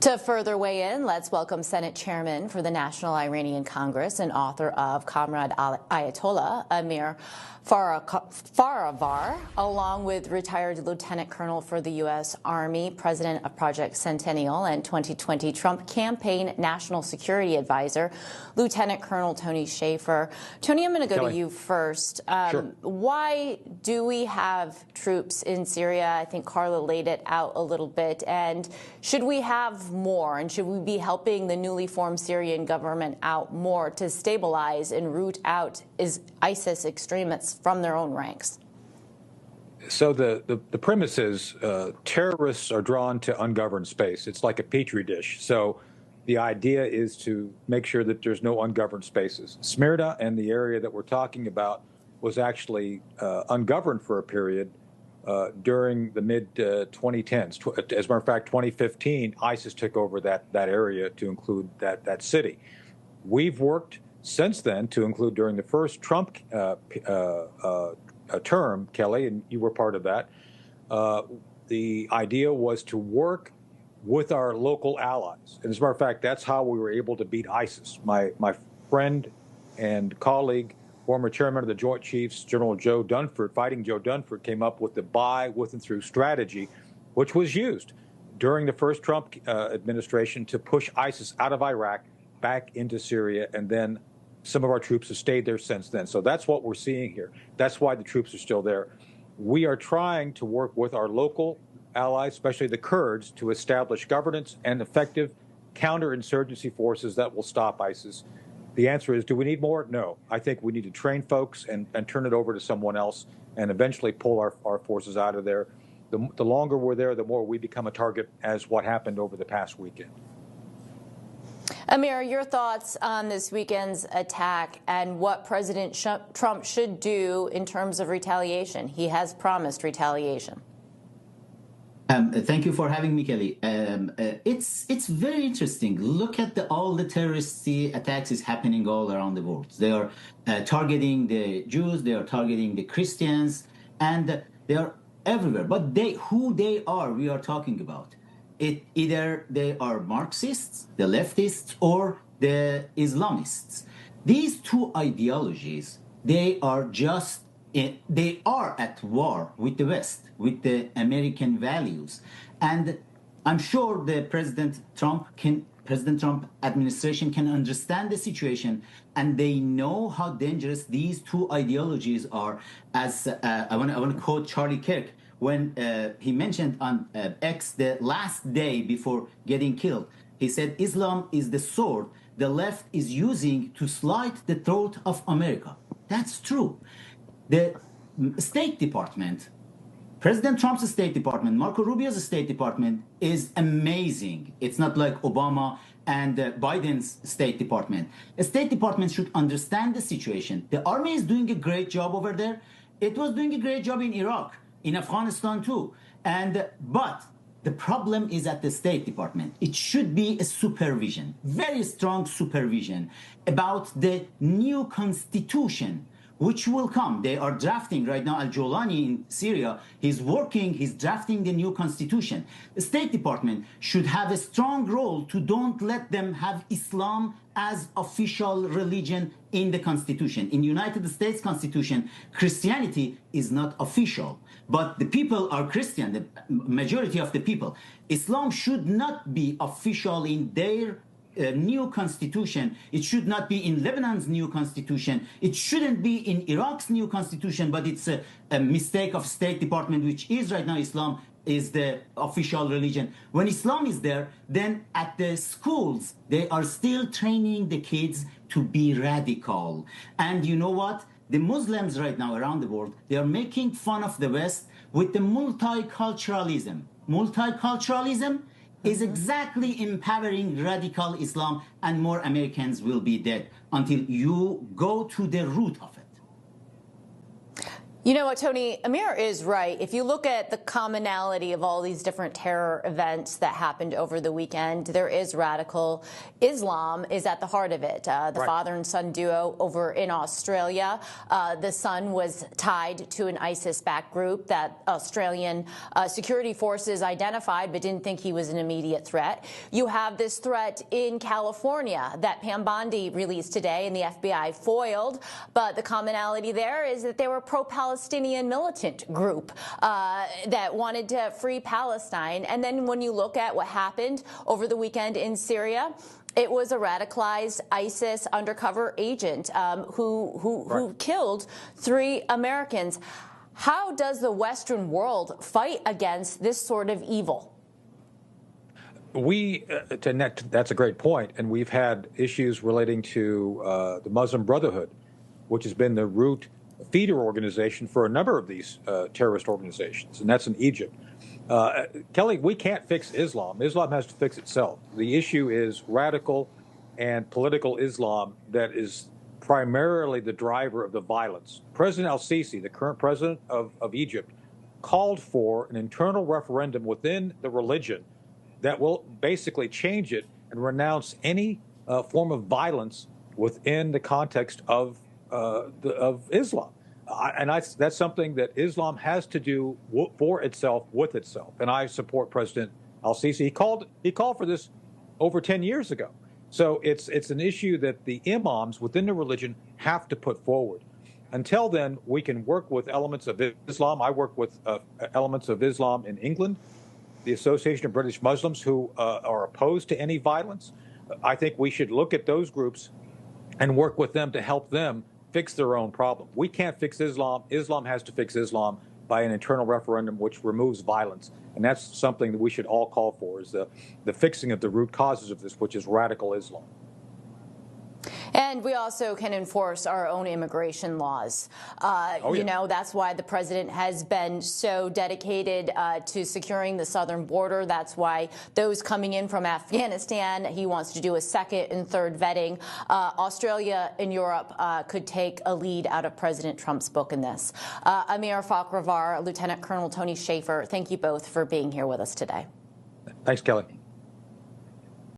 To further weigh in, let's welcome Senate Chairman for the National Iranian Congress and author of Comrade Ayatollah, Amir Fkhravar, along with retired Lieutenant Colonel for the U.S. Army, President of Project Centennial, and 2020 Trump campaign National Security Advisor, Lieutenant Colonel Tony Shaffer. Tony, I'm going to go to you first. Sure. Why do we have troops in Syria? I think Carla laid it out a little bit. And should we have more? And should we be helping the newly formed Syrian government out more to stabilize and root out ISIS extremists from their own ranks? So the premise is terrorists are drawn to ungoverned space. It's like a petri dish. So the idea is to make sure that there's no ungoverned spaces. Smyrna and the area that we're talking about was actually ungoverned for a period during the mid-2010s. As a matter of fact, 2015, ISIS took over that area to include that city. We've worked since then to include during the first Trump term, Kelly, and you were part of that. The idea was to work with our local allies. And as a matter of fact, that's how we were able to beat ISIS. My friend and colleague, former chairman of the Joint Chiefs, General Joe Dunford, Fighting Joe Dunford, came up with the by, with, and through strategy, which was used during the first Trump administration to push ISIS out of Iraq back into Syria, and then some of our troops have stayed there since then. So that's what we're seeing here. That's why the troops are still there. We are trying to work with our local allies, especially the Kurds, to establish governance and effective counterinsurgency forces that will stop ISIS. The answer is, do we need more? No. I think we need to train folks and turn it over to someone else and eventually pull our forces out of there. The longer we're there, the more we become a target, as what happened over the past weekend. Amir, your thoughts on this weekend's attack and what President Trump should do in terms of retaliation? He has promised retaliation. Thank you for having me, Kelly. It's very interesting. Look at all the terrorist attacks is happening all around the world. They are targeting the Jews, they are targeting the Christians, and they are everywhere. But who they are, we are talking about. Either they are Marxists, the leftists, or the Islamists. These two ideologies, they are at war with the West, with the American values. And I'm sure the President Trump administration can understand the situation, and they know how dangerous these two ideologies are. As I want to quote Charlie Kirk, when he mentioned on X the last day before getting killed, he said, Islam is the sword the left is using to slit the throat of America. That's true. The State Department, President Trump's State Department, Marco Rubio's State Department is amazing. It's not like Obama and Biden's State Department. The State Department should understand the situation. The army is doing a great job over there. It was doing a great job in Iraq, in Afghanistan too. But the problem is at the State Department. It should be a supervision, very strong supervision about the new constitution, which will come. They are drafting right now. Al-Jolani in Syria, he's drafting the new constitution. The State Department should have a strong role to don't let them have Islam as official religion in the Constitution. In United States Constitution, Christianity is not official, but the people are Christian, the majority of the people. Islam should not be official in their new constitution. It should not be in Lebanon's new constitution. It shouldn't be in Iraq's new constitution, but it's a mistake of State Department, which is right now Islam is the official religion. When Islam is there, then at the schools, they are still training the kids to be radical. And you know what? The Muslims right now around the world, they are making fun of the West with the multiculturalism. Multiculturalism is exactly empowering radical Islam, and more Americans will be dead until you go to the root of it. You know what, Tony? Amir is right. If you look at the commonality of all these different terror events that happened over the weekend, there is radical Islam is at the heart of it. The father and son duo over in Australia, the son was tied to an ISIS-backed group that Australian security forces identified but didn't think he was an immediate threat. You have this threat in California that Pam Bondi released today and the FBI foiled, but the commonality there is that they were pro-Palestinian militant group that wanted to free Palestine. And then when you look at what happened over the weekend in Syria, it was a radicalized ISIS undercover agent who killed 3 Americans. How does the Western world fight against this sort of evil? That's a great point. And we've had issues relating to the Muslim Brotherhood, which has been the root feeder organization for a number of these terrorist organizations, and that's in Egypt. Kelly, we can't fix Islam. Islam has to fix itself. The issue is radical and political Islam that is primarily the driver of the violence. President al-Sisi, the current president of Egypt, called for an internal referendum within the religion that will basically change it and renounce any form of violence within the context of Islam. And that's something that Islam has to do for itself, with itself. And I support President al-Sisi. He called for this over 10 years ago. So it's an issue that the imams within the religion have to put forward. Until then, we can work with elements of Islam. I work with elements of Islam in England, the Association of British Muslims, who are opposed to any violence. I think we should look at those groups and work with them to help them fix their own problem. We can't fix Islam. Islam has to fix Islam by an internal referendum which removes violence. And that's something that we should all call for, is the fixing of the root causes of this, which is radical Islam. And we also can enforce our own immigration laws. You know, that's why the president has been so dedicated to securing the southern border. That's why those coming in from Afghanistan, he wants to do a second and third vetting. Australia and Europe could take a lead out of President Trump's book in this. Amir, Fkhravar, Lieutenant Colonel Tony Shaffer, thank you both for being here with us today. Thanks, Kelly.